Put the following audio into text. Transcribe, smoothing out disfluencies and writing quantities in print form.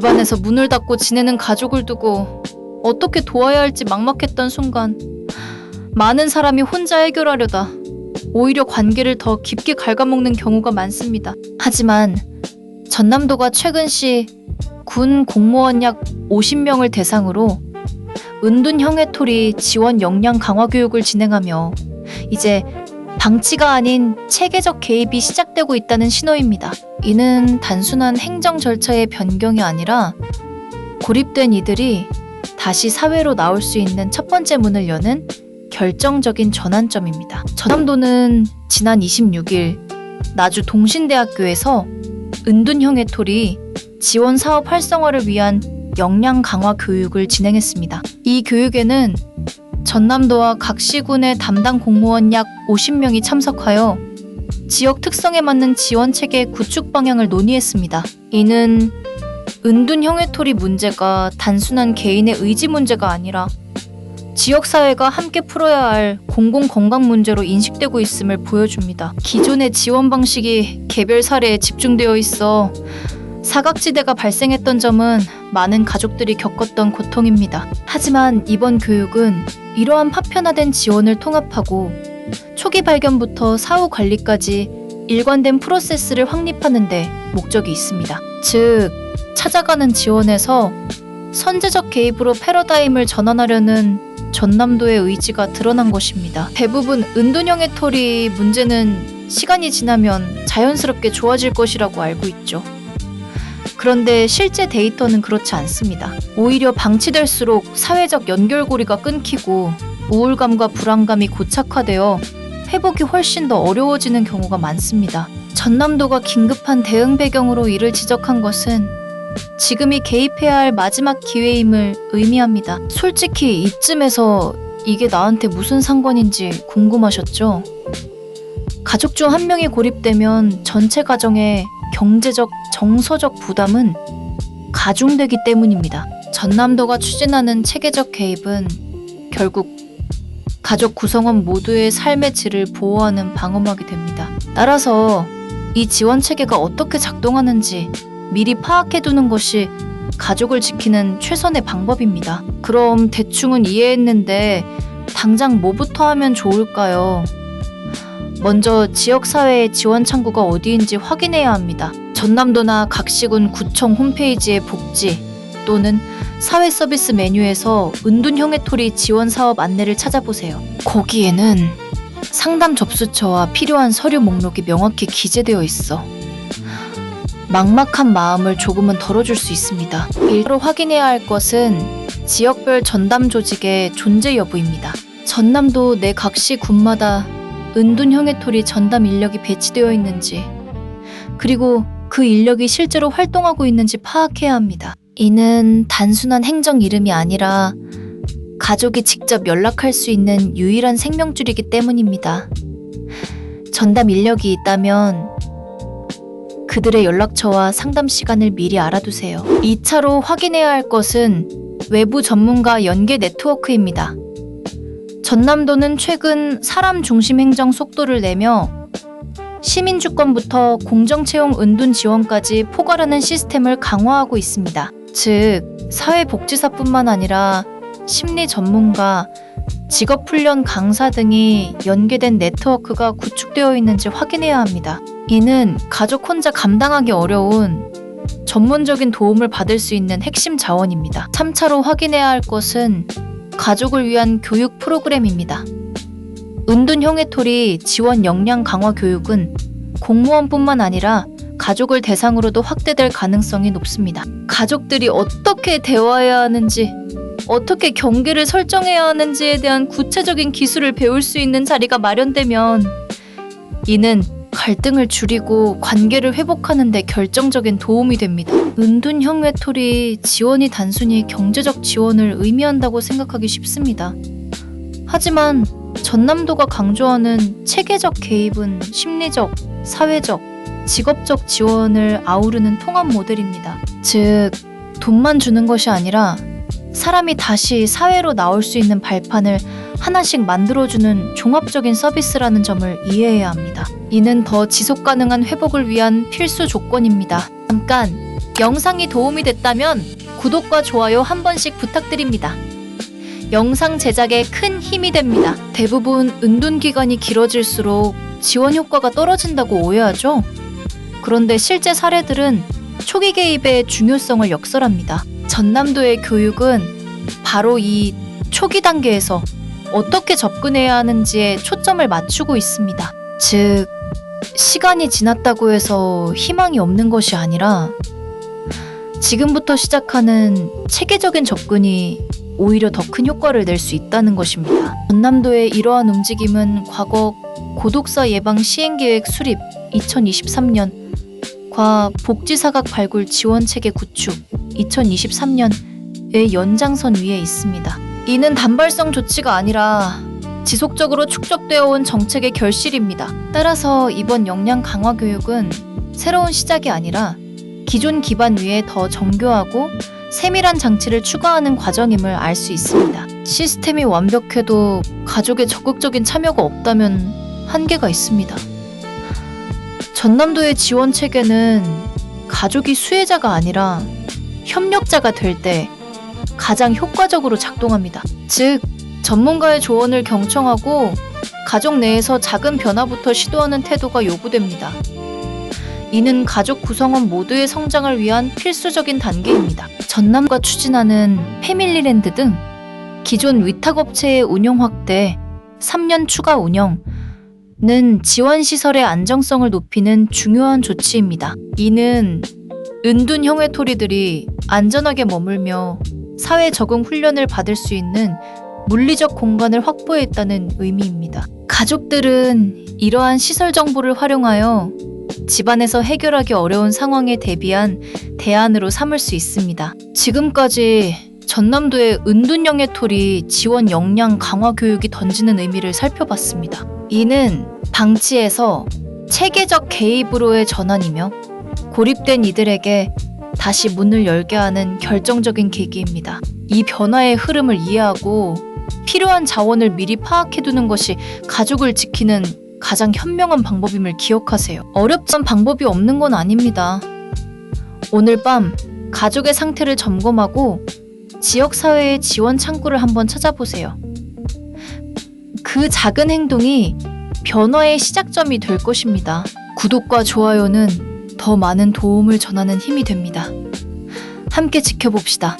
집안에서 문을 닫고 지내는 가족을 두고 어떻게 도와야 할지 막막했던 순간 많은 사람이 혼자 해결하려다 오히려 관계를 더 깊게 갉아먹는 경우가 많습니다. 하지만 전남도가 최근시 군 공무원 약 50명을 대상으로 은둔형해토리 지원 역량 강화 교육을 진행하며 이제 방치가 아닌 체계적 개입이 시작되고 있다는 신호입니다. 이는 단순한 행정 절차의 변경이 아니라 고립된 이들이 다시 사회로 나올 수 있는 첫 번째 문을 여는 결정적인 전환점입니다. 전남도는 지난 26일 나주 동신대학교에서 은둔형해토리 지원 사업 활성화를 위한 역량 강화 교육을 진행했습니다. 이 교육에는 전남도와 각 시군의 담당 공무원 약 50명이 참석하여 지역 특성에 맞는 지원 체계 구축 방향을 논의했습니다. 이는 은둔형해토리 문제가 단순한 개인의 의지 문제가 아니라 지역사회가 함께 풀어야 할 공공건강 문제로 인식되고 있음을 보여줍니다. 기존의 지원 방식이 개별 사례에 집중되어 있어 사각지대가 발생했던 점은 많은 가족들이 겪었던 고통입니다. 하지만 이번 교육은 이러한 파편화된 지원을 통합하고 초기 발견부터 사후 관리까지 일관된 프로세스를 확립하는 데 목적이 있습니다. 즉, 찾아가는 지원에서 선제적 개입으로 패러다임을 전환하려는 전남도의 의지가 드러난 것입니다. 대부분 은둔형해토리 문제는 시간이 지나면 자연스럽게 좋아질 것이라고 알고 있죠. 그런데 실제 데이터는 그렇지 않습니다. 오히려 방치될수록 사회적 연결고리가 끊기고 우울감과 불안감이 고착화되어 회복이 훨씬 더 어려워지는 경우가 많습니다. 전남도가 긴급한 대응 배경으로 이를 지적한 것은 지금이 개입해야 할 마지막 기회임을 의미합니다. 솔직히 이쯤에서 이게 나한테 무슨 상관인지 궁금하셨죠? 가족 중 한 명이 고립되면 전체 가정에 경제적, 정서적 부담은 가중되기 때문입니다. 전남도가 추진하는 체계적 개입은 결국 가족 구성원 모두의 삶의 질을 보호하는 방어막이 됩니다. 따라서 이 지원 체계가 어떻게 작동하는지 미리 파악해두는 것이 가족을 지키는 최선의 방법입니다. 그럼 대충은 이해했는데 당장 뭐부터 하면 좋을까요? 먼저 지역사회의 지원 창구가 어디인지 확인해야 합니다. 전남도나 각 시군 구청 홈페이지의 복지 또는 사회서비스 메뉴에서 은둔형해토리 지원 사업 안내를 찾아보세요. 거기에는 상담 접수처와 필요한 서류 목록이 명확히 기재되어 있어 막막한 마음을 조금은 덜어줄 수 있습니다. 일로 확인해야 할 것은 지역별 전담 조직의 존재 여부입니다. 전남도 내 각 시 군마다 은둔형해토리 전담 인력이 배치되어 있는지 그리고 그 인력이 실제로 활동하고 있는지 파악해야 합니다. 이는 단순한 행정 이름이 아니라 가족이 직접 연락할 수 있는 유일한 생명줄이기 때문입니다. 전담 인력이 있다면 그들의 연락처와 상담 시간을 미리 알아두세요. 2차로 확인해야 할 것은 외부 전문가 연계 네트워크입니다. 전남도는 최근 사람 중심 행정 속도를 내며 시민 주권부터 공정 채용 은둔 지원까지 포괄하는 시스템을 강화하고 있습니다. 즉, 사회복지사뿐만 아니라 심리 전문가, 직업훈련 강사 등이 연계된 네트워크가 구축되어 있는지 확인해야 합니다. 이는 가족 혼자 감당하기 어려운 전문적인 도움을 받을 수 있는 핵심 자원입니다. 3차로 확인해야 할 것은 가족을 위한 교육 프로그램입니다. 은둔형해토리 지원 역량 강화 교육은 공무원뿐만 아니라 가족을 대상으로도 확대될 가능성이 높습니다. 가족들이 어떻게 대화해야 하는지, 어떻게 경계를 설정해야 하는지에 대한 구체적인 기술을 배울 수 있는 자리가 마련되면 이는 갈등을 줄이고 관계를 회복하는 데 결정적인 도움이 됩니다. 은둔형해토리 지원이 단순히 경제적 지원을 의미한다고 생각하기 쉽습니다. 하지만 전남도가 강조하는 체계적 개입은 심리적, 사회적, 직업적 지원을 아우르는 통합 모델입니다. 즉, 돈만 주는 것이 아니라 사람이 다시 사회로 나올 수 있는 발판을 하나씩 만들어주는 종합적인 서비스라는 점을 이해해야 합니다. 이는 더 지속 가능한 회복을 위한 필수 조건입니다. 잠깐, 영상이 도움이 됐다면 구독과 좋아요 한 번씩 부탁드립니다. 영상 제작에 큰 힘이 됩니다. 대부분 은둔 기간이 길어질수록 지원 효과가 떨어진다고 오해하죠? 그런데 실제 사례들은 초기 개입의 중요성을 역설합니다. 전남도의 교육은 바로 이 초기 단계에서 어떻게 접근해야 하는지에 초점을 맞추고 있습니다. 즉, 시간이 지났다고 해서 희망이 없는 것이 아니라 지금부터 시작하는 체계적인 접근이 오히려 더 큰 효과를 낼 수 있다는 것입니다. 전남도의 이러한 움직임은 과거 고독사 예방 시행계획 수립 2023년 과 복지사각 발굴 지원체계 구축 2023년의 연장선 위에 있습니다. 이는 단발성 조치가 아니라 지속적으로 축적되어 온 정책의 결실입니다. 따라서 이번 역량 강화 교육은 새로운 시작이 아니라 기존 기반 위에 더 정교하고 세밀한 장치를 추가하는 과정임을 알 수 있습니다. 시스템이 완벽해도 가족의 적극적인 참여가 없다면 한계가 있습니다. 전남도의 지원 체계는 가족이 수혜자가 아니라 협력자가 될 때 가장 효과적으로 작동합니다. 즉, 전문가의 조언을 경청하고 가족 내에서 작은 변화부터 시도하는 태도가 요구됩니다. 이는 가족 구성원 모두의 성장을 위한 필수적인 단계입니다. 전남과 추진하는 패밀리랜드 등 기존 위탁업체의 운영 확대, 3년 추가 운영은 지원시설의 안정성을 높이는 중요한 조치입니다. 이는 은둔 형외토리들이 안전하게 머물며 사회 적응 훈련을 받을 수 있는 물리적 공간을 확보했다는 의미입니다. 가족들은 이러한 시설 정보를 활용하여 집안에서 해결하기 어려운 상황에 대비한 대안으로 삼을 수 있습니다. 지금까지 전남도의 은둔형의 토리 지원 역량 강화 교육이 던지는 의미를 살펴봤습니다. 이는 방치에서 체계적 개입으로의 전환이며 고립된 이들에게 다시 문을 열게 하는 결정적인 계기입니다. 이 변화의 흐름을 이해하고 필요한 자원을 미리 파악해두는 것이 가족을 지키는 가장 현명한 방법임을 기억하세요. 어렵던 방법이 없는 건 아닙니다. 오늘 밤 가족의 상태를 점검하고 지역사회의 지원 창구를 한번 찾아보세요. 그 작은 행동이 변화의 시작점이 될 것입니다. 구독과 좋아요는 더 많은 도움을 전하는 힘이 됩니다. 함께 지켜봅시다.